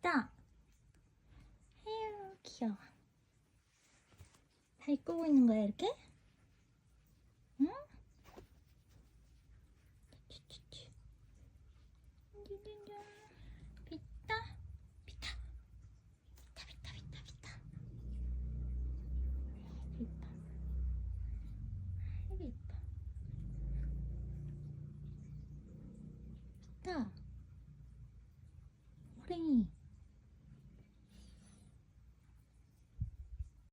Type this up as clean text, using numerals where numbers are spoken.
있다. 에휴, 귀여워. 다리 꼬고 있는 거야, 이렇게? 응? 비타, 비타, 비타, 비타, 비타, 비타. 비타. 아이고, 이뻐. 비타.